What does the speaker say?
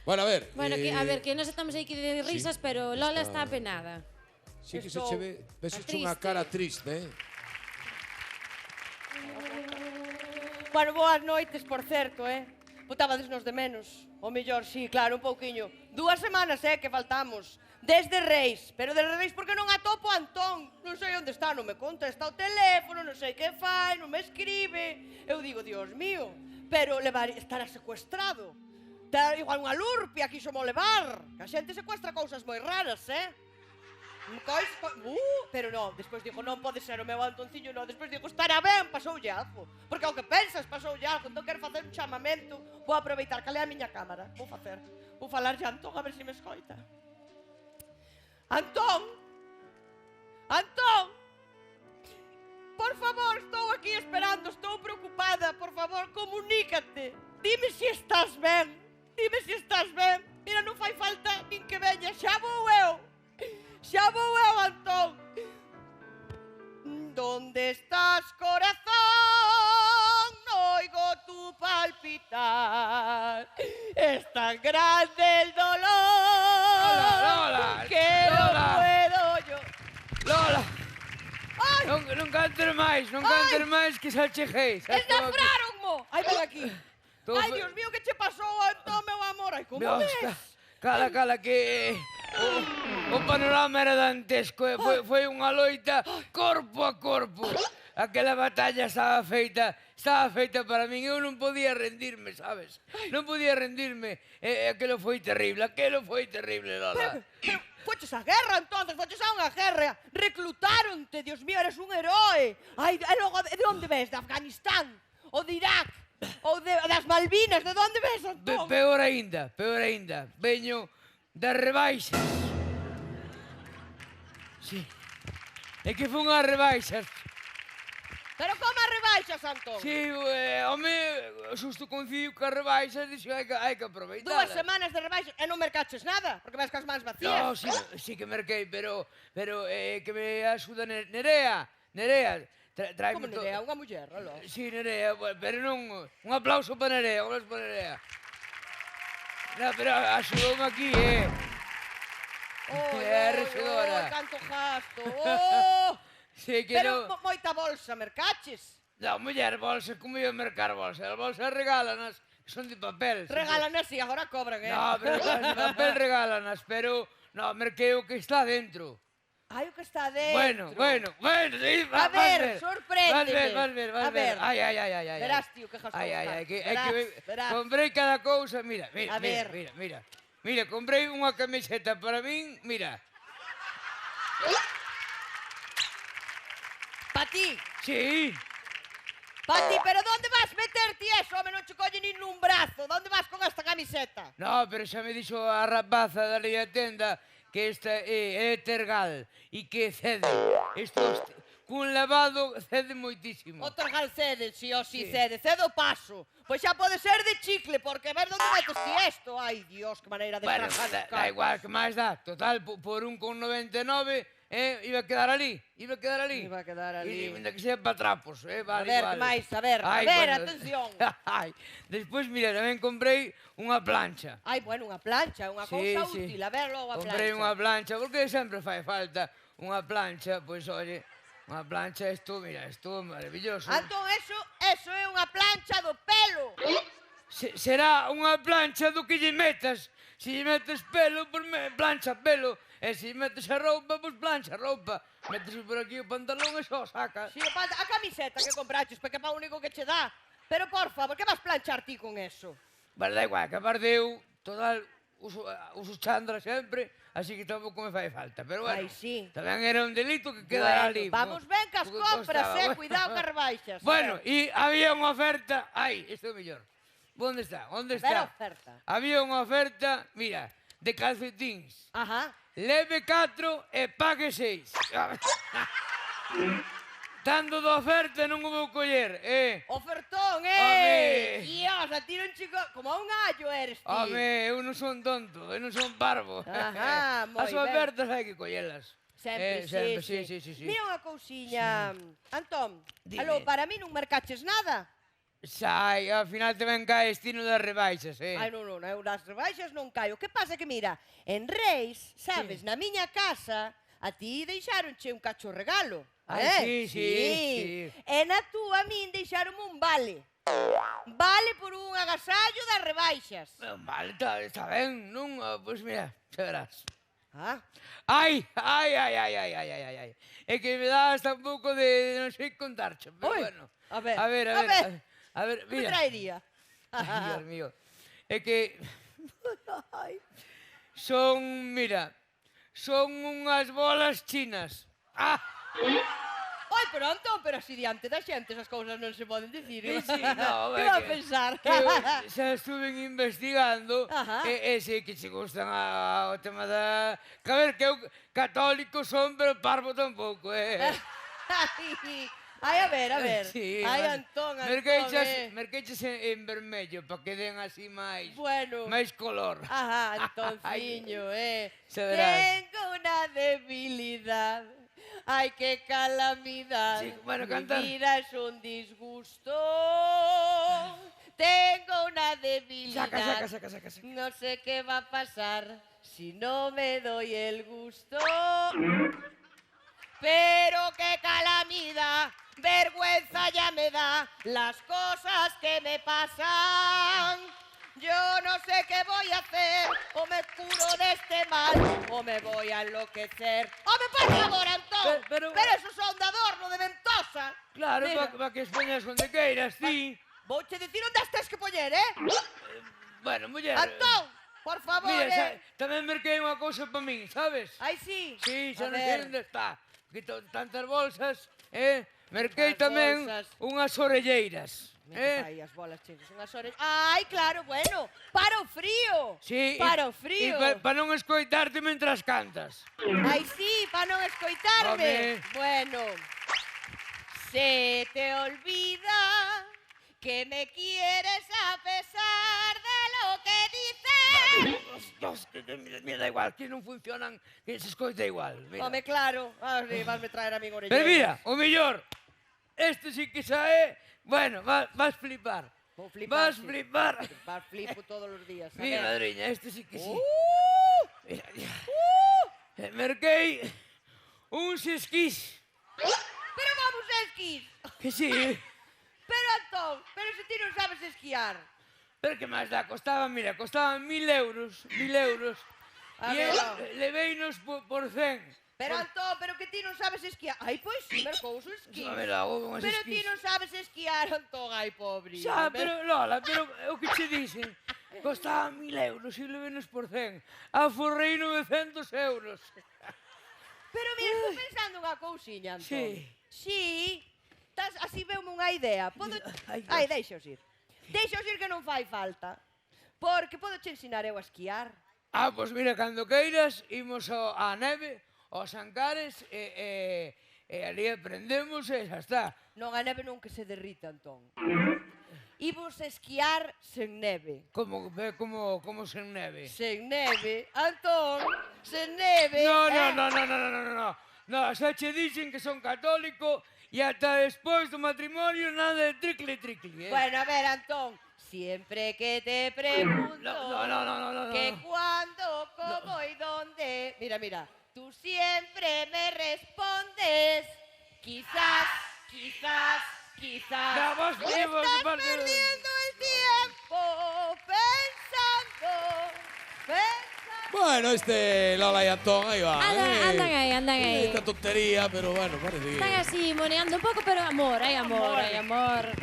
Bueno, a ver... Bueno, a ver, que nos estamos aquí de risas, pero Lola está apenada. Sí que se che ve... Ves unha cara triste, Bueno, boas noites, por certo, Botábades nos de menos. O mellor, sí, claro, un pouquiño. 2 semanas, que faltamos. Desde Reis. Pero desde Reis porque non atopo a Antón. Non sei onde está, non me contesta o teléfono, non sei que fai, non me escribe. Eu digo, Dios mío, pero estará secuestrado. Igual unha lurpia quiso mo levar. Que a xente secuestra cousas moi raras, Pero non, despois digo, non pode ser o meu Antonciño, non. Despois digo, estará ben, pasoulle algo. Porque ao que pensas, pasoulle algo. Entón quero facer un chamamento. Vou aproveitar, calé a miña cámara. Vou falarlle a Antón a ver se me escoita. Antón! Antón! Por favor, estou aquí esperando, estou preocupada. Por favor, comunícate. Dime se estás ben. Dime se estás ben. Mira, non fai falta nin que veña. Xa vou eu. Xa vou eu, Antón. ¿Dónde estás, corazón? Oigo tu palpitar. Es tan grande el dolor. Lola, que no puedo yo. Lola. Non cantes máis que xa cheguei. Esnafraronmo. Ai, ven aquí. Ai, Dios mío, que che pasou, Antón, meu amor? Ai, como ves? Cala, que o panorama era dantesco. Foi unha loita corpo a corpo. Aquela batalla estaba feita para min. Eu non podía rendirme, sabes? Non podía rendirme. Aquelo foi terrible, Lola. Pero foches a guerra, entonces, foches a unha guerra. Reclutaronte, Dios mío, eres un heroe. Ai, e logo, de onde ves? De Afganistán? Ou de Irak? Ou das Malvinas? De onde ves, Antón? Peor aínda. Veño das rebaixas. Sí. É que fun as rebaixas. Pero como as rebaixas, Antón? Sí, home, xusto coincidiu que as rebaixas, dixo, hai que aproveitar. 2 semanas de rebaixas e non mercaches nada, porque vas cas mans vacías. No, sí que merquei, pero que me axuda Nerea. Como Nerea? Unha muller, aló. Sí, Nerea, pero non... Un aplauso para Nerea, No, pero axudoume aquí, Rexedora. Canto gasto, Sí, que Pero non... moita bolsa mercaches. Non, muller, bolsas, como iba a mercar bolsas? As bolsas regálanas, son de papel. Regálanas, si, agora cobran, No, pero de papel regálanas, pero... No, merquei o que está dentro. Ai, o que está dentro. Bueno, sí, A ver, sorpréndeme. Vas ver. Ai. Verás, tío, que jasou. Verás. Comprei cada cousa, mira. Mira, comprei unha camiseta para min, mira. Pa ti? Sí. Pa ti, pero onde vas meterte eso? Home, non che colle nin nun brazo. Onde vas con esta camiseta? No, pero xa me dixo a rapaza da lei a tenda que esta é tergal e que cede. Estos cun lavado cede moitísimo. O tergal cede, si o si cede. Cede o paso. Pois xa pode ser de chicle, porque ver onde metes ti esto. Ai, Dios, que maneira de Bueno, trajar. da igual, que máis dá. Total, por 1,99 iba a quedar ali. Iba a quedar ali. E que sea para trapos, A vale, ver, vale. que máis, a ver, atención. Despois, mira, tamén comprei unha plancha. Ai, bueno, unha plancha, unha cousa útil. A ver, logo a plancha. Comprei unha plancha, porque sempre fai falta unha plancha, pois, oye, unha plancha, isto é maravilloso. Antón, eso é unha plancha do pelo. Será unha plancha do que lle metas. Se lle metes pelo, pois plancha pelo. E se metes a roupa, pois plancha a roupa. Metes por aquí o pantalón e só saca. Si, a camiseta que compraches, porque é para o único que che dá. Pero, porfa, por que vas planchar ti con eso? Vale, da igual, que aparte eu, total, uso chandra sempre, así que tampouco me fai falta. Pero bueno, tamén era un delito que quedara ali. Vamos ben cas compras, cuidado que rebaixas. Bueno, e había unha oferta, isto é mellor. Onde está? A oferta. Había unha oferta, mira, de calcetins. Ajá. Leve 4 e pague 6. Dando da oferta non o vou coller, Ofertón, Home. Dios, a ti non chico... Como un gallo eres ti. Home, eu non son tonto, eu non son parvo. Ajá, moi As ben. ofertas hai que collelas. Sempre, sí. Mira unha cousiña, Antón. Dime. Aló, para mí non mercaches nada. Sai, ao final tamén cae estino das rebaixas, Ai, non, eu das rebaixas non caio. Que pasa que, mira, en Reis, sabes, na miña casa, a ti deixaronche un cacho regalo. Ai, sí. E na túa, a min deixaronme un vale. Vale por un agasallo das rebaixas. Vale, está ben, non? Pois mira, xa verás. Ah, Ai. É que me dá hasta un pouco de non sei contarche, pero Oi, bueno. a ver, A ver, que me mira. traería? Ai, Dios mío. É que son, mira, son unhas bolas chinas. Ai, pero Antón, pero así diante da xente esas cousas non se poden dicir. Sí, no, Que é va a que- pensar? Que eu xa estuve investigando Ajá. e sei que che gustan o tema da... Que a ver, que eu católico son, pero parvo tampouco, Ai, a ver. Sí, Ai, vale. Antón, Merqueches en vermello, para que den así máis... Bueno. Máis color. Ajá, Antonciño, Xa verás. Tengo una debilidad. Ay, qué calamidad. Sí, bueno, Mi canta. vida es un disgusto. Tengo una debilidad. Saca. No sé qué va a pasar si no me doy el gusto. Pero qué calamidad, vergüenza ya me da las cosas que me pasan. Yo no sé qué voy a hacer, o me curo de este mal, o me voy a enloquecer. ¡Home, por favor, Antón! Pero- Pero esos son de adorno, de ventosa. Claro, Mira, para que os poñas onde queiras, ti. vouche dicir onde as tes que poñer, eh? Bueno, muller... Antón, por favor, Mira, tamén merquei unha cousa para min, sabes? Ai, sí. Sí, A xa non ver. sei onde está. Que tantas bolsas, merquei As tamén bolsas. unhas orelleiras, Ai, as bolas cheias, unhas horas. Ai, claro, bueno, para o frío. Sí, Para o frío. para non escoitarte mentras cantas. Ai, sí, para non escoitarme. Home. Bueno, se te olvida que me quieres a pesar de lo que dices. Dios, me da igual, que non funcionan, que se escoita igual. Mira. Home, claro, vasme traer a min orelleira. Pero mira, o mellor, este sí que xa é, bueno, vas flipar. Vou flipar, Vas sí. flipar. Flipo todos os días. A Mira, ver. madriña, este sí que sí. Mira, mira. Uh! Merquei uns esquís. Pero vamos a esquís. Que sí, Pero, Antón, pero se ti non sabes esquiar. pero que máis dá, costaban 1.000 euros. A E ver, eu ó. leveinos por 100. Pero, Antón, pero que ti non sabes esquiar. Ai, pois sí, mercou os esquís. A ver, hago unhas Pero ti esquís. non sabes esquiar, Antón, ai, pobre. Xa, pero, Lola, pero o que che dixen, costaban 1.000 euros e leveinos por 100. Aforrei 900 euros. Pero mira, estou pensando unha cousiña, Antón. Sí. Sí. Así veume unha idea. Podo... Ai, Dios. Ai, deixaos ir. Deixaos ir que non fai falta. Porque podo che ensinar eu a esquiar. Pois mira, cando queiras, imos á neve, aos Ancares, e ali aprendemos e xa está. Non a neve non que se derrita, Antón. Imos a esquiar sen neve. Como sen neve? Sen neve, Antón, sen neve. No, xa che dixen que son católico e ata despois do matrimonio nada de tricle. Bueno, a ver, Antón, siempre que te pregunto No. que cuándo, cómo y dónde, mira, tú siempre me respondes, quizás. No, vos vivos, Estás vos- perdiendo el tiempo pensando. Bueno, este Lola y Antón, ahí va. Andan aí. Esta tontería, pero bueno, parece que... Están así moneando un pouco, pero amor, hai amor.